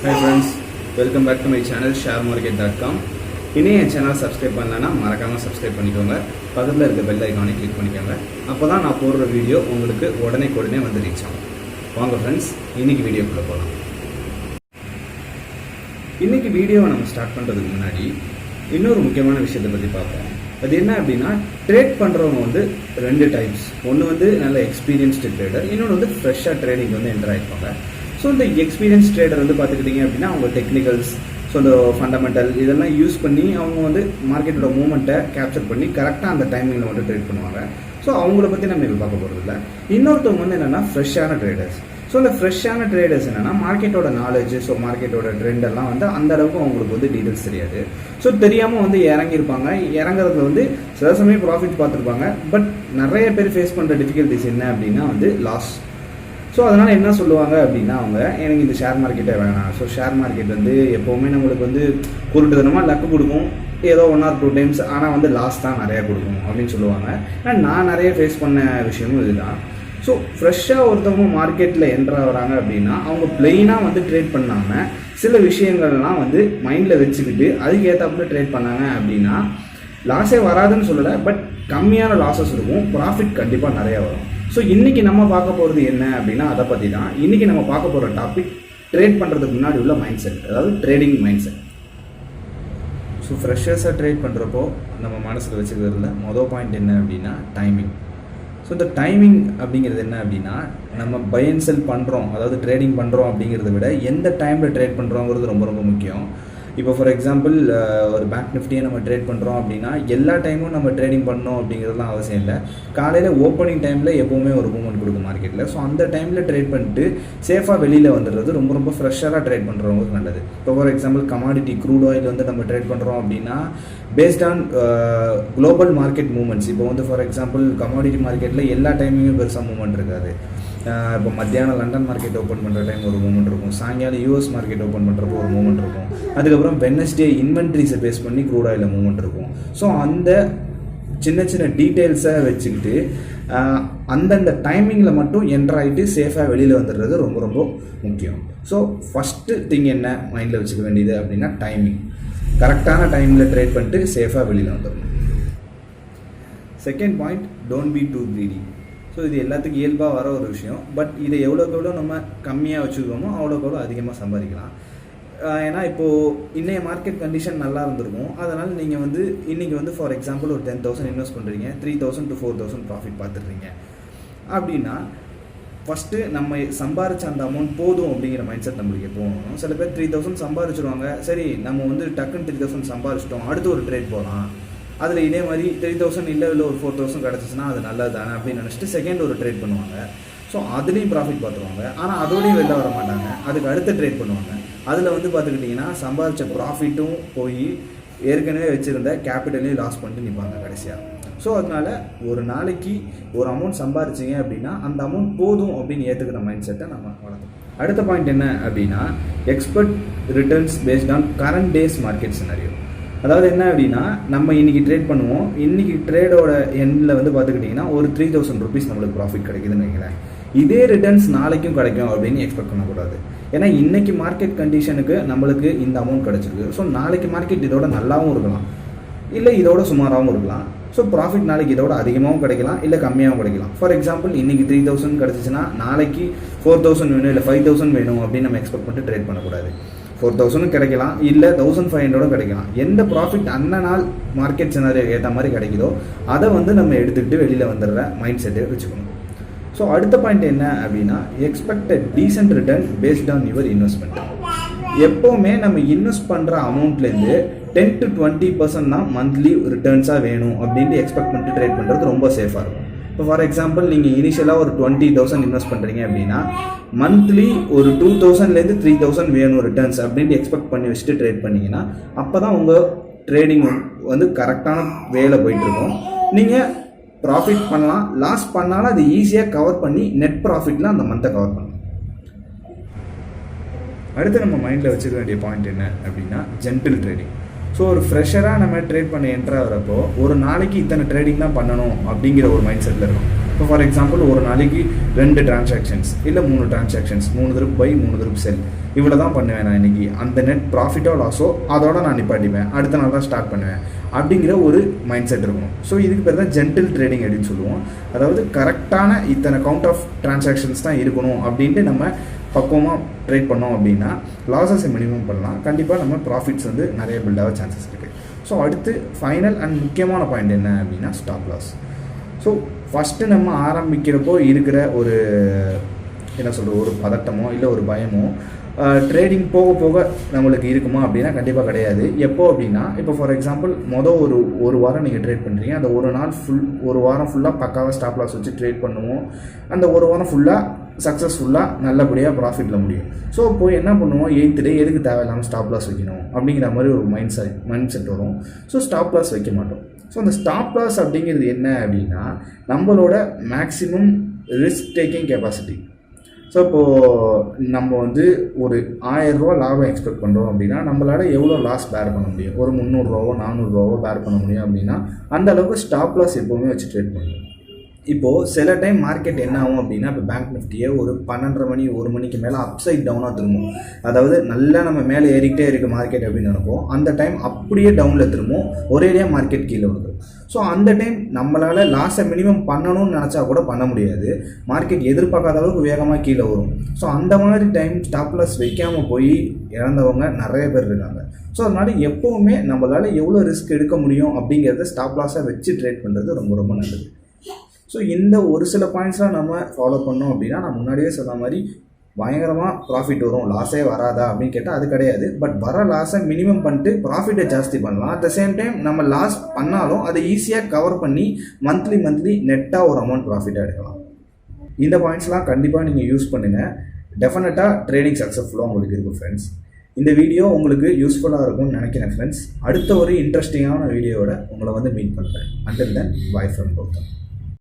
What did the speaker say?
Hi friends, welcome back to my channel ShareMarketDotCom. இன்னும் என் channel subscribe பண்ணலன்னா மறக்காமல் subscribe பண்ணிக்கோங்க. பக்கத்தில் இருக்க பெல் ஐக்கானை கிளிக் பண்ணிக்கோங்க. அப்போ தான் நான் போடுற வீடியோ உங்களுக்கு உடனே வந்து ரீச் ஆகும். வாங்க ஃப்ரெண்ட்ஸ், இன்றைக்கி வீடியோக்குள்ளே போகலாம். இன்றைக்கி வீடியோவை நம்ம ஸ்டார்ட் பண்ணுறதுக்கு முன்னாடி இன்னொரு முக்கியமான விஷயத்தை பற்றி பார்ப்போம். அது என்ன அப்படின்னா, ட்ரேட் பண்ணுறவங்க வந்து ரெண்டு டைப்ஸ். ஒன்று வந்து நல்ல எக்ஸ்பீரியன்ஸ்டு ட்ரேடர், இன்னொன்று வந்து ஃப்ரெஷ்ஷாக ட்ரேடிங் வந்து என்டர் ஆகிருப்பாங்க. ஸோ இந்த எக்ஸ்பீரியன்ஸ் ட்ரேடர் வந்து பார்த்துக்கிட்டிங்க அப்படின்னா அவங்க டெக்னிக்கல்ஸ், ஸோ இந்த ஃபண்டமெண்டல் இதெல்லாம் யூஸ் பண்ணி அவங்க வந்து மார்க்கெட்டோட மூவ்மெண்ட்டை கேப்சர் பண்ணி கரெக்டாக அந்த டைமிங்கில் வந்து ட்ரேட் பண்ணுவாங்க. ஸோ அவங்கள பற்றி நம்ம இப்போ பார்க்க போகிறது இல்லை. இன்னொருத்தவங்க வந்து என்னென்னா ஃப்ரெஷ்ஷான ட்ரேடர்ஸ். ஸோ இந்த ஃப்ரெஷ்ஷான ட்ரேடர்ஸ் என்னென்னா மார்க்கெட்டோட நாலேஜ், ஸோ மார்க்கெட்டோட ட்ரெண்டெல்லாம் வந்து அந்த அளவுக்கு அவங்களுக்கு வந்து டீட்டெயில்ஸ் தெரியாது. ஸோ தெரியாமல் வந்து இறங்கியிருப்பாங்க. இறங்குறதுல வந்து சில சமயம் ப்ராஃபிட் பார்த்துருப்பாங்க. பட் நிறைய பேர் ஃபேஸ் பண்ணுற டிஃபிகல்ட்டிஸ் என்ன அப்படின்னா வந்து லாஸ். ஸோ அதனால் என்ன சொல்லுவாங்க அப்படின்னா, அவங்க எனக்கு இந்த ஷேர் மார்க்கெட்டே வேணாம். ஸோ ஷேர் மார்க்கெட் வந்து எப்போவுமே நம்மளுக்கு வந்து குருட்டுத்தனமாக லக்கு கொடுக்கும், ஏதோ 1 or 2 times, ஆனால் வந்து லாஸ் தான் நிறையா கொடுக்கும் அப்படின்னு சொல்லுவாங்க. ஆனால் நான் நிறைய ஃபேஸ் பண்ண விஷயமும் இதுதான். ஸோ ஃப்ரெஷ்ஷாக ஒருத்தவங்க மார்க்கெட்டில் என்ட்ரு ஆகிறாங்க அப்படின்னா அவங்க பிளெயினாக வந்து ட்ரேட் பண்ணாமல் சில விஷயங்கள்லாம் வந்து மைண்டில் வச்சுக்கிட்டு அதுக்கு ஏற்றாப்புல ட்ரேட் பண்ணாங்க அப்படின்னா லாஸே வராதுன்னு சொல்லலை, பட் கம்மியான லாஸஸ் இருக்கும், ப்ராஃபிட் கண்டிப்பாக நிறையா வரும். ஸோ இன்றைக்கி நம்ம பார்க்க போகிறது என்ன அப்படின்னா அதை பற்றி தான். இன்றைக்கி நம்ம பார்க்க போகிற டாபிக் ட்ரேட் பண்ணுறதுக்கு முன்னாடி உள்ள மைண்ட் செட், அதாவது ட்ரேடிங் மைண்ட் செட். ஸோ ஃப்ரெஷர்ஸாக ட்ரேட் பண்ணுறப்போ நம்ம மனசில் வச்சுக்கிறதுல மொதல் பாயிண்ட் என்ன அப்படின்னா டைமிங். ஸோ இந்த டைமிங் அப்படிங்கிறது என்ன அப்படின்னா, நம்ம பை அண்ட் செல் பண்ணுறோம், அதாவது ட்ரேடிங் பண்ணுறோம் அப்படிங்கிறத விட எந்த டைமில் ட்ரேட் பண்ணுறோங்கிறது ரொம்ப ரொம்ப முக்கியம். இப்போ ஃபார் எக்ஸாம்பிள் ஒரு பேங்க் நிஃப்டியை நம்ம ட்ரேட் பண்ணுறோம் அப்படின்னா எல்லா டைமும் நம்ம ட்ரேடிங் பண்ணோம் அப்படிங்கிறதுலாம் அவசியம் இல்லை. காலையில் ஓப்பனிங் டைமில் எப்போவுமே ஒரு மூவ்மெண்ட் கொடுக்கும் மார்க்கெட்டில். ஸோ அந்த டைமில் ட்ரேட் பண்ணிட்டு சேஃபாக வெளியில் வந்துடுறது ரொம்ப ரொம்ப ஃப்ரெஷ்ஷாக ட்ரேட் பண்ணுறவங்களுக்கு நல்லது. இப்போ for example commodity crude oil வந்து நம்ம ட்ரேட் பண்ணுறோம் அப்படின்னா based on global market movements. இப்போ வந்து ஃபார் எக்ஸாம்பிள் கமாடிட்டி மார்க்கெட்டில் எல்லா டைமுமே பெருசாக மூவ்மெண்ட் இருக்காது. இப்போ மத்தியானம் லண்டன் மார்க்கெட் ஓப்பன் பண்ணுற டைம் ஒரு மூவ்மெண்ட் இருக்கும், சாயங்காலம் யூஎஸ் மார்க்கெட் ஓப்பன் பண்ணுறப்போ ஒரு மூவ்மெண்ட் இருக்கும், அதுக்கப்புறம் வெட்னஸ்டே இன்வென்ட்ரிஸை பேஸ் பண்ணி க்ரூட் ஆயிலில் மூவ்மெண்ட் இருக்கும். ஸோ அந்த சின்ன சின்ன டீட்டெயில்ஸை வச்சுக்கிட்டு அந்தந்த டைமிங்கில் மட்டும் என்டர் ஆகிட்டு சேஃபாக வெளியில் வந்துடுறது ரொம்ப ரொம்ப முக்கியம். ஸோ ஃபஸ்ட்டு திங் என்ன மைண்டில் வச்சுக்க வேண்டியது அப்படின்னா டைமிங். கரெக்டான டைமில் ட்ரேட் பண்ணிட்டு சேஃபாக வெளியில் வந்துடணும். Second point, don't be too greedy. So இது எல்லாத்துக்கும் இயல்பாக வர ஒரு விஷயம். பட் இதை எவ்வளோக்கு எவ்வளோ நம்ம கம்மியாக வச்சுக்கிறோமோ அவ்வளோக்கு எவ்வளோ அதிகமாக சம்பாதிக்கலாம். ஏன்னா இப்போது இன்றைய மார்க்கெட் கண்டிஷன் நல்லா இருந்திருக்கும். அதனால் நீங்கள் வந்து இன்றைக்கி வந்து ஃபார் எக்ஸாம்பிள் ஒரு 10,000 இன்வெஸ்ட் பண்ணுறீங்க, 3,000 to 4,000 ப்ராஃபிட் பார்த்துடுறீங்க அப்படின்னா ஃபஸ்ட்டு நம்ம சம்பாரிச்ச அந்த அமௌண்ட் போதும் அப்படிங்கிற மைண்ட் செட் நம்மளுக்கு போகணும். சில பேர் 3,000 சம்பாரிச்சிருவாங்க, சரி நம்ம வந்து டக்குன்னு 3,000 சம்பாரிச்சிட்டோம், அடுத்து ஒரு ட்ரேட் போகலாம், அதில் இதே மாதிரி 3,000 இல்லை ஒரு 4,000 கிடச்சிச்சுன்னா அது நல்லது தானே அப்படின்னு நினச்சிட்டு செகண்ட் ஒரு ட்ரேட் பண்ணுவாங்க. ஸோ அதுலேயும் ப்ராஃபிட் பார்த்துருவாங்க, ஆனால் அதோடையும் வெளில வர மாட்டாங்க, அதுக்கு அடுத்த ட்ரேட் பண்ணுவாங்க. அதில் வந்து பார்த்துக்கிட்டிங்கன்னா சம்பாதிச்ச ப்ராஃபிட்டும் போய் ஏற்கனவே வச்சுருந்த கேபிட்டலையும் லாஸ் பண்ணிட்டு நிற்பாங்க கடைசியாக. ஸோ அதனால் ஒரு நாளைக்கு ஒரு அமௌண்ட் சம்பாதிச்சிங்க அப்படின்னா அந்த அமௌண்ட் போதும் அப்படின்னு ஏற்றுக்கிற மைண்ட் செட்டை நம்ம வளர்க்கணும். அடுத்த பாயிண்ட் என்ன அப்படின்னா, expect returns based on current days market scenario. அதாவது என்ன அப்படின்னா, நம்ம இன்றைக்கி ட்ரேட் பண்ணுவோம், இன்றைக்கி ட்ரேடோட எண்டில் வந்து பார்த்துக்கிட்டிங்கன்னா ஒரு 3,000 rupees நம்மளுக்கு ப்ராஃபிட் கிடைக்குதுன்னு வைங்களேன். இதே ரிட்டர்ன்ஸ் நாளைக்கும் கிடைக்கும் அப்படின்னு எக்ஸ்பெக்ட் பண்ணக்கூடாது. ஏன்னா இன்றைக்கி மார்க்கெட் கண்டிஷனுக்கு நம்மளுக்கு இந்த அமௌண்ட் கிடச்சிருக்கு. ஸோ நாளைக்கு மார்க்கெட் இதோட நல்லாவும் இருக்கலாம், இல்லை இதோட சுமாராகவும் இருக்கலாம். ஸோ ப்ராஃபிட் நாளைக்கு இதோட அதிகமாகவும் கிடைக்கலாம், இல்லை கம்மியாகவும் கிடைக்கலாம். ஃபார் எக்ஸாம்பிள் இன்றைக்கி 3,000 கிடச்சிச்சின்னா நாளைக்கு 4,000 வேணும், இல்லை 5,000 வேணும் அப்படின்னு நம்ம எக்ஸ்பெக்ட் பண்ணிட்டு ட்ரேட் பண்ணக்கூடாது. 4,000 கிடைக்கலாம், இல்லை 1,500 கிடைக்கலாம். எந்த ப்ராஃபிட் அந்த நாள் மார்க்கெட் சினாரியோ ஏற்ற மாதிரி கிடைக்குதோ அதை வந்து நம்ம எடுத்துக்கிட்டு வெளியில் வந்துடுற மைண்ட் செட்டை வச்சுக்கணும். ஸோ அடுத்த பாயிண்ட் என்ன அப்படின்னா, expect a decent return based on your investment. எப்போவுமே நம்ம இன்வெஸ்ட் பண்ணுற அமௌண்ட்லேருந்து 10 to 20% தான் மந்த்லி ரிட்டர்ன்ஸாக வேணும் அப்படின்ட்டு எக்ஸ்பெக்ட் பண்ணிட்டு ட்ரேட் பண்ணுறது ரொம்ப சேஃபாக இருக்கும். இப்போ ஃபார் எக்ஸாம்பிள் நீங்கள் இனிஷியலாக ஒரு 20,000 இன்வெஸ்ட் பண்ணுறீங்க அப்படின்னா மந்த்லி ஒரு 2,000லேருந்து 3,000 வேணும் ரிட்டர்ன்ஸ் அப்படின்ட்டு எக்ஸ்பெக்ட் பண்ணி வச்சுட்டு ட்ரேட் பண்ணிங்கன்னா அப்போ தான் உங்கள் ட்ரேடிங் வந்து கரெக்டான வேலை போயிட்டுருக்கும். நீங்கள் ப்ராஃபிட் பண்ணலாம், லாஸ் பண்ணாலும் அது ஈஸியாக கவர் பண்ணி நெட் ப்ராஃபிட்டில் அந்த மந்த்தை கவர் பண்ணலாம். அடுத்து நம்ம மைண்டில் வச்சுக்க வேண்டிய பாயிண்ட் என்ன அப்படின்னா, ஜென்டில் ட்ரேடிங். ஸோ ஒரு ஃப்ரெஷராக நம்ம ட்ரேட் பண்ண என்ட்ரு ஆகிறப்போ ஒரு நாளைக்கு இத்தனை ட்ரேடிங் தான் பண்ணணும் அப்படிங்கிற ஒரு மைண்ட் செட்டில் இருக்கும். இப்போ ஃபார் எக்ஸாம்பிள் ஒரு நாளைக்கு 2 டிரான்சாக்ஷன்ஸ் இல்லை 3 டிரான்சாக்ஷன்ஸ், 3 தடவை பை 3 தடவை செல், இவ்வளோ தான் பண்ணுவேன் நான் இன்றைக்கி. அந்த நெட் ப்ராஃபிட்டோ லாஸோ அதோட நான் நிப்பாட்டிப்பேன், அடுத்த நாள் தான் ஸ்டார்ட் பண்ணுவேன் அப்படிங்கிற ஒரு மைண்ட் செட் இருக்கணும். ஸோ இதுக்கு பேர் தான் ஜென்டில் ட்ரேடிங் அப்படின்னு சொல்லுவோம். அதாவது கரெக்டான இத்தனை கவுண்ட் ஆஃப் டிரான்சாக்ஷன்ஸ் தான் இருக்கணும் அப்படின்ட்டு நம்ம பக்குவமாக ட்ரேட் பண்ணோம் அப்படின்னா லாஸஸை மினிமம் பண்ணலாம். கண்டிப்பாக நம்ம ப்ராஃபிட்ஸ் வந்து நிறைய பில்ட் ஆக சான்சஸ் இருக்குது. ஸோ அடுத்து ஃபைனல் அண்ட் முக்கியமான பாயிண்ட் என்ன அப்படின்னா ஸ்டாப் லாஸ். ஸோ ஃபஸ்ட்டு நம்ம ஆரம்பிக்கிறப்போ இருக்கிற ஒரு என்ன சொல்கிறது, ஒரு பதட்டமோ இல்லை ஒரு பயமோ ட்ரேடிங் போக போக நம்மளுக்கு இருக்குமா அப்படின்னா கண்டிப்பாக கிடையாது. எப்போ அப்படின்னா இப்போ ஃபார் எக்ஸாம்பிள் ஒரு வாரம் நீங்கள் ட்ரேட் பண்ணுறீங்க, அந்த ஒரு வாரம் ஃபுல்லாக பக்காவாக ஸ்டாப் லாஸ் வச்சு ட்ரேட் பண்ணுவோம். அந்த ஒரு வாரம் ஃபுல்லாக சக்ஸஸ்ஃபுல்லாக நல்லபடியாக ப்ராஃபிட்டில் முடியும். ஸோ இப்போது என்ன பண்ணுவோம், 8th டே எதுக்கு தேவையில்லாமல் ஸ்டாப் லாஸ் வைக்கணும் அப்படிங்கிற மாதிரி ஒரு மைண்ட் செட் வரும். ஸோ ஸ்டாப் லாஸ் வைக்க மாட்டோம். ஸோ அந்த ஸ்டாப் லாஸ் அப்படிங்கிறது என்ன அப்படின்னா நம்மளோட maximum risk taking capacity. So இப்போது நம்ம வந்து ஒரு 1000 ரூபா லாபம் எக்ஸ்பெக்ட் பண்ணுறோம் அப்படின்னா நம்மளால் எவ்வளோ லாஸ் பேர் பண்ண முடியும், ஒரு 300 ரூபாவோ 400 ரூபாவோ பேர் பண்ண முடியும் அப்படின்னா அந்த அளவுக்கு ஸ்டாப் லாஸ் எப்போவுமே வச்சு ட்ரேட் பண்ணுவோம். இப்போது சில டைம் மார்க்கெட் என்ன ஆகும் அப்படின்னா இப்போ பேங்க் நிஃப்டியே ஒரு 12:30 மணி 1 மணிக்கு மேலே அப்சைட் டவுனாக திரும்பும். அதாவது நல்லா நம்ம மேலே ஏறிக்கிட்டே இருக்குது மார்க்கெட் அப்படின்னு நினைப்போம். அந்த டைம் அப்படியே டவுனில் திரும்பும், ஒரேடியாக மார்க்கெட் கீழே வந்துடும். ஸோ அந்த டைம் நம்மளால் லாஸை மினிமம் பண்ணணும்னு நினச்சா கூட பண்ண முடியாது, மார்க்கெட் எதிர்பார்க்காத அளவுக்கு வேகமாக கீழே வரும். ஸோ அந்த மாதிரி டைம் ஸ்டாப் லாஸ் வைக்காமல் போய் இறந்தவங்க நிறைய பேர் இருக்காங்க. ஸோ அதனால் எப்போவுமே நம்மளால் எவ்வளோ ரிஸ்க் எடுக்க முடியும் அப்படிங்கிறத ஸ்டாப் லாஸை வச்சு ட்ரேட் பண்ணுறது ரொம்ப ரொம்ப நல்லது. ஸோ இந்த ஒரு சில பாயிண்ட்ஸ்லாம் நம்ம ஃபாலோ பண்ணோம் அப்படின்னா நான் முன்னாடியே சொன்ன மாதிரி பயங்கரமாக ப்ராஃபிட் வரும். லாஸே வராதா அப்படின்னு கேட்டால் அது கிடையாது. பட் வர லாஸை மினிமம் பண்ணிட்டு ப்ராஃபிட்டை ஜாஸ்தி பண்ணலாம். அட் த சேம் டைம் நம்ம லாஸ் பண்ணாலும் அதை ஈஸியாக கவர் பண்ணி மந்த்லி நெட்டாக ஒரு அமௌண்ட் ப்ராஃபிட்டாக எடுக்கலாம். இந்த பாயிண்ட்ஸ்லாம் கண்டிப்பாக நீங்கள் யூஸ் பண்ணுங்கள். டெஃபினட்டாக ட்ரேடிங் சக்ஸஸ்ஃபுல்லாக உங்களுக்கு இருக்கும் ஃப்ரெண்ட்ஸ். இந்த வீடியோ உங்களுக்கு யூஸ்ஃபுல்லாக இருக்கும்னு நினைக்கிறேன் ஃப்ரெண்ட்ஸ். அடுத்த ஒரு இன்ட்ரெஸ்டிங்கான வீடியோவோட உங்களை வந்து மீட் பண்ணுறேன். Until then, bye from Gautham.